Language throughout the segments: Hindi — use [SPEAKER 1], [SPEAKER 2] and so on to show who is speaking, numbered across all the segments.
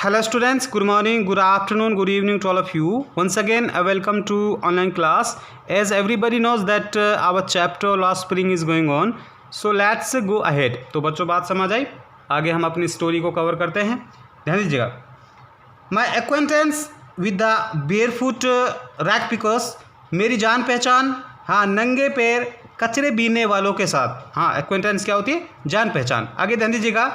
[SPEAKER 1] Hello students, good morning, good afternoon, good evening to all of you. Once again, I welcome to online class. As everybody knows that our chapter last spring is going on. So let's go ahead. तो बच्चों बात समझ आई, आगे हम अपनी स्टोरी को कवर करते हैं. ध्यान दीजिएगा. My acquaintance with the barefoot rag pickers, मेरी जान पहचान हाँ नंगे पैर कचरे बीनने वालों के साथ. हाँ acquaintance क्या होती है? जान पहचान. आगे ध्यान दीजिएगा.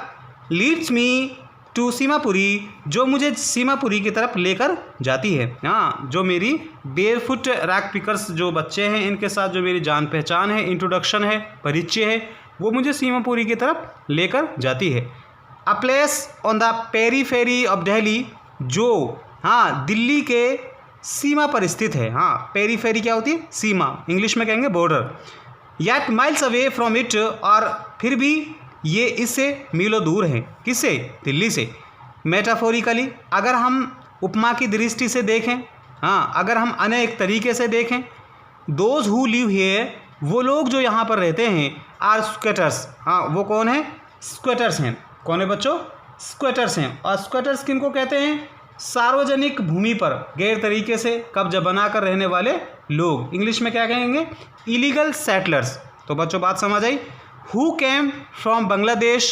[SPEAKER 1] लीड्स मी टू सीमापुरी, जो मुझे सीमापुरी की तरफ लेकर जाती है. हाँ, जो मेरी बेयरफुट रैग पिकर्स जो बच्चे हैं इनके साथ जो मेरी जान पहचान है, इंट्रोडक्शन है, परिचय है, वो मुझे सीमापुरी की तरफ लेकर जाती है. A place on the periphery of Delhi, जो हाँ दिल्ली के सीमा पर स्थित है. हाँ पेरीफेरी क्या होती है? सीमा, इंग्लिश में कहेंगे border. Yet miles away from it, और फिर भी ये इससे मीलों दूर हैं. किससे? दिल्ली से. मेटाफोरिकली, अगर हम उपमा की दृष्टि से देखें, हाँ अगर हम अनेक तरीके से देखें, दोज हु लिव हियर, वो लोग जो यहाँ पर रहते हैं, आर स्क्वेटर्स. हाँ वो कौन है? स्क्वेटर्स हैं. कौन है बच्चों? स्क्वेटर्स हैं. और स्क्वेटर्स किनको कहते हैं? सार्वजनिक भूमि पर गैर तरीके से कब्जा बनाकर रहने वाले लोग. इंग्लिश में क्या कहेंगे? Illegal settlers. तो बच्चों बात समझ आई. Who came from Bangladesh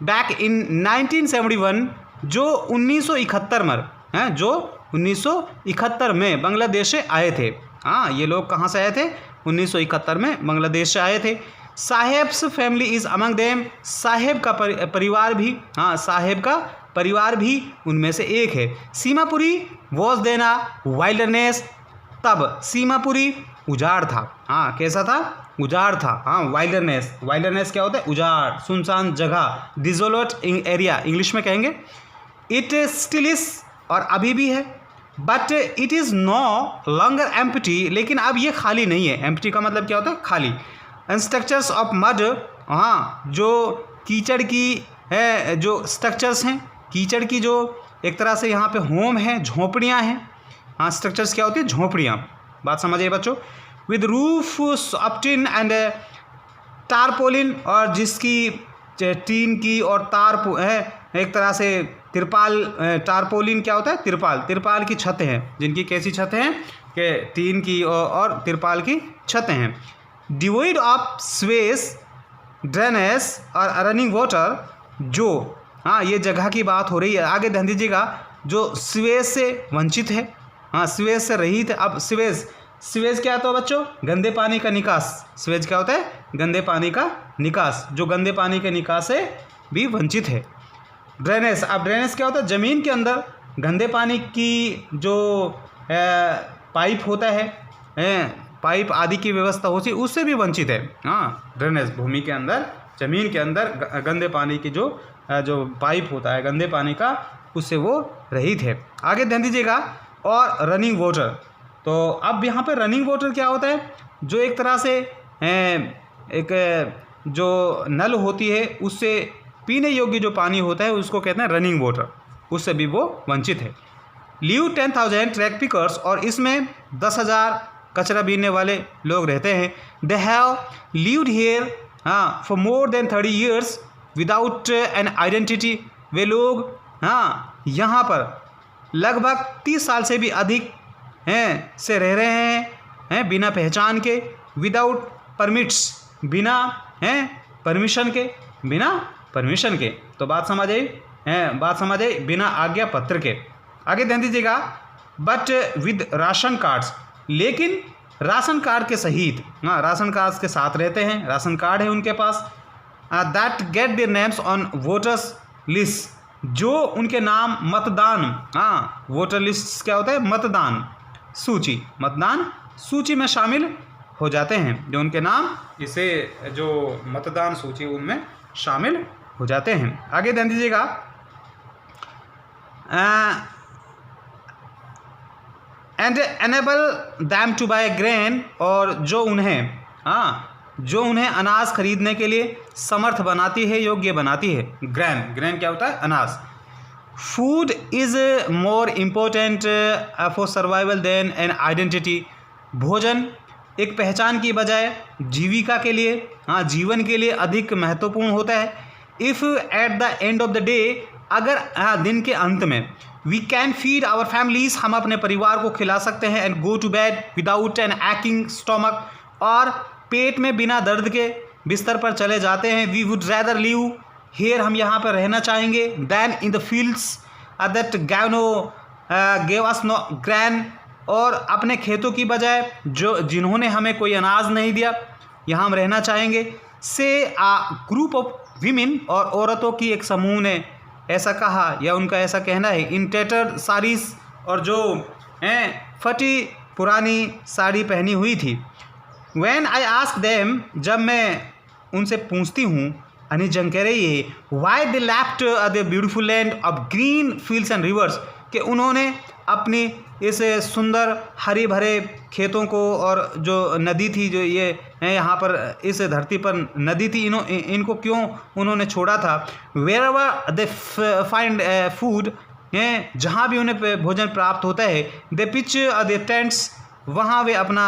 [SPEAKER 1] back in 1971, जो 1971 में हैं, जो 1971 में बांग्लादेश से आए थे. हाँ ये लोग कहाँ से आए थे? 1971 में बांग्लादेश से आए थे. Saheb's family is among them, Saheb का परिवार भी, हाँ साहेब का परिवार भी उनमें से एक है. सीमापुरी वॉज देना वाइल्डनेस, तब सीमापुरी उजाड़ था. हाँ कैसा था? उजाड़ था. हाँ वाइल्डनेस, वाइल्डनेस क्या होता है? उजाड़, सुनसान जगह, डिजोलेट एरिया इंग्लिश में कहेंगे. इट स्टिल इज, और अभी भी है. But it is no longer empty, लेकिन अब ये खाली नहीं है. एम्प्टी का मतलब क्या होता है? खाली. स्ट्रक्चर्स ऑफ मड, हाँ जो कीचड़ की है, जो स्ट्रक्चर्स हैं कीचड़ की, जो एक तरह से यहाँ पे होम है, झोंपड़ियाँ हैं. हाँ स्ट्रक्चर्स क्या होती है? झोंपड़ियाँ. बात समझिए बच्चों. With roof of tin and tarpaulin, और जिसकी टीन की और तार है, एक तरह से तिरपाल. टारपोलिन क्या होता है? तिरपाल. तिरपाल की छतें हैं, जिनकी कैसी छतें हैं कि टीन की और तिरपाल की छतें हैं. डिवोइड ऑफ स्वेस ड्रेनेज और रनिंग वाटर, जो हाँ ये जगह की बात हो रही है. आगे ध्यान दीजिएगा. जो स्वेज से वंचित है, हाँ स्वेज से रहित है. अब स्वेज क्या होता है बच्चों? गंदे पानी का निकास. स्वेज क्या होता है? गंदे पानी का निकास, जो गंदे पानी के निकास से भी वंचित है. ड्रेनेज, अब ड्रेनेज क्या होता है? ज़मीन के अंदर गंदे पानी की जो पाइप होता है, पाइप आदि की व्यवस्था होती है, उससे भी वंचित है. हाँ ड्रेनेज भूमि के अंदर, ज़मीन के अंदर गंदे पानी की जो पाइप होता है गंदे पानी का, उससे वो रहित है. आगे ध्यान दीजिएगा. और रनिंग वाटर, तो अब यहाँ पे रनिंग वाटर क्या होता है? जो एक तरह से एक जो नल होती है, उससे पीने योग्य जो पानी होता है उसको कहते हैं रनिंग वाटर, उससे भी वो वंचित है. लीव 10,000 ट्रैक पिकर्स, और इसमें 10,000 कचरा बीनने वाले लोग रहते हैं. दे हैव लीव्ड हियर हाँ for more than 30 years without an identity, वे लोग हाँ यहाँ पर लगभग 30 साल से भी अधिक हैं से रह रहे हैं बिना पहचान के. विदाउट परमिट्स, बिना परमिशन के, बिना परमिशन के. तो बात समझ आई हैं? बात समझ आई. बिना आज्ञा पत्र के. आगे ध्यान दीजिएगा. बट विद राशन कार्ड्स, लेकिन राशन कार्ड के सहित, हाँ राशन कार्ड के साथ रहते हैं, राशन कार्ड है उनके पास. That get their names on voters list, जो उनके नाम मतदान, हाँ वोटर लिस्ट क्या होता है? मतदान सूची, मतदान सूची में शामिल हो जाते हैं. जो उनके नाम इसे जो मतदान सूची उनमें शामिल हो जाते हैं. आगे ध्यान दीजिएगा. And enable them to buy grain, और जो उन्हें अनाज खरीदने के लिए समर्थ बनाती है, योग्य बनाती है. ग्रेन, ग्रेन क्या होता है? अनाज. Food is more important for survival than an identity, भोजन एक पहचान की बजाय जीविका के लिए, हाँ जीवन के लिए अधिक महत्वपूर्ण होता है. If at the end of the day अगर दिन के अंत में we can feed our families, हम अपने परिवार को खिला सकते हैं, and go to bed without an aching stomach, और पेट में बिना दर्द के बिस्तर पर चले जाते हैं। We would rather live here, हम यहाँ पर रहना चाहेंगे, than in the fields that gave us no grain, और अपने खेतों की बजाय जिन्होंने हमें कोई अनाज नहीं दिया, यहाँ हम रहना चाहेंगे। से आ ग्रुप ऑफ वीमेन, और औरतों की एक समूह ने ऐसा कहा या उनका ऐसा कहना है, इन टेटर साड़ीज, और जो फटी पुरानी साड़ी पहनी हुई थी। व्हेन आई आस्क देम, जब मैं उनसे पूछती हूँ, अनिल जंग कह रही है, why they left the beautiful land of green fields and reverse, कि उन्होंने अपनी इस सुंदर हरी भरे खेतों को और जो नदी थी, जो ये यहाँ पर इस धरती पर नदी थी, इनको क्यों उन्होंने छोड़ा था। Wherever they find food, जहाँ भी उन्हें भोजन प्राप्त होता है, दे पिच दे टेंट्स, वहाँ वे अपना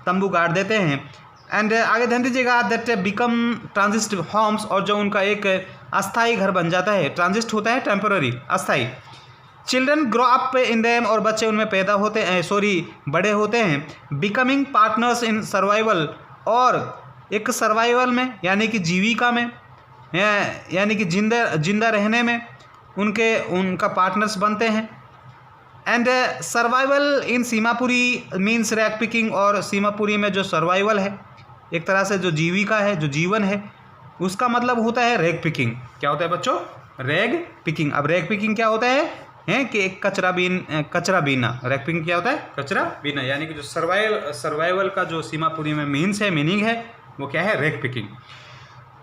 [SPEAKER 1] तंबू गाड़ देते हैं। एंड आगे ध्यान दीजिएगा, दैट बिकम ट्रांजिस्ट होम्स, और जो उनका एक अस्थाई घर बन जाता है। ट्रांजिस्ट होता है टेम्पररी, अस्थाई। Children grow up in them, और बच्चे उनमें पैदा होते हैं, बड़े होते हैं। बिकमिंग पार्टनर्स इन सर्वाइवल, और एक सर्वाइवल में यानी कि जीविका में, यानी कि जिंदा रहने में उनका पार्टनर्स बनते हैं। And survival in Seemapuri means rag picking, और सीमापुरी में जो सर्वाइवल है, एक तरह से जो जीविका है, जो जीवन है, उसका मतलब होता है रैग पिकिंग। क्या होता है बच्चों? Rag picking. अब रैग पिकिंग क्या होता है कि एक कचरा बीना। रैग पिकिंग क्या होता है? कचरा बीना, यानी कि जो सर्वाइवल का जो सीमापुरी में मीन्स है, मीनिंग है, वो क्या है? Rag picking.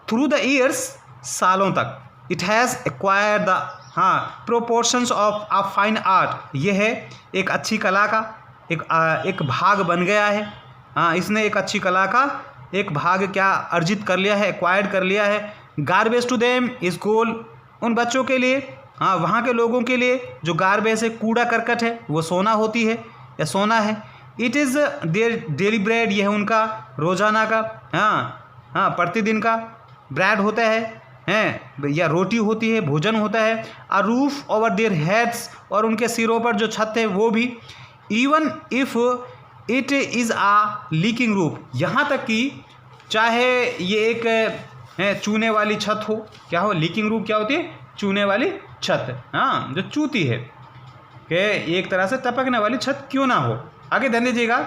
[SPEAKER 1] Through the years, सालों तक, it has acquired the proportions of a fine art, ये है एक अच्छी कला का एक भाग बन गया है। इसने एक अच्छी कला का एक भाग क्या अर्जित कर लिया है, एक्वायर्ड कर लिया है। Garbage to them is gold, उन बच्चों के लिए, वहाँ के लोगों के लिए जो गार्बेज है, कूड़ा करकट है, वो सोना होती है या सोना है। It is their daily bread, यह है उनका रोज़ाना का प्रतिदिन का ब्रेड होता है या रोटी होती है, भोजन होता है। A roof over their heads, और उनके सिरों पर जो छत है वो भी। Even if it is a leaking roof, यहाँ तक कि चाहे ये एक चूने वाली छत हो। क्या हो? लीकिंग रूफ क्या होती है? चूने वाली छत, जो चूती है, कि एक तरह से टपकने वाली छत क्यों ना हो। आगे ध्यान दीजिएगा,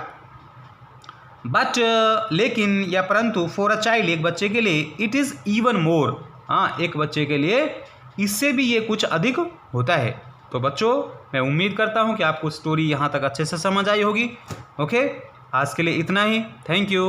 [SPEAKER 1] बट लेकिन या परंतु, फॉर अ चाइल्ड, एक बच्चे के लिए, इट इज़ इवन मोर, एक बच्चे के लिए इससे भी ये कुछ अधिक होता है। तो बच्चों, मैं उम्मीद करता हूँ कि आपको स्टोरी यहाँ तक अच्छे से समझ आई होगी। ओके, आज के लिए इतना ही। Thank you.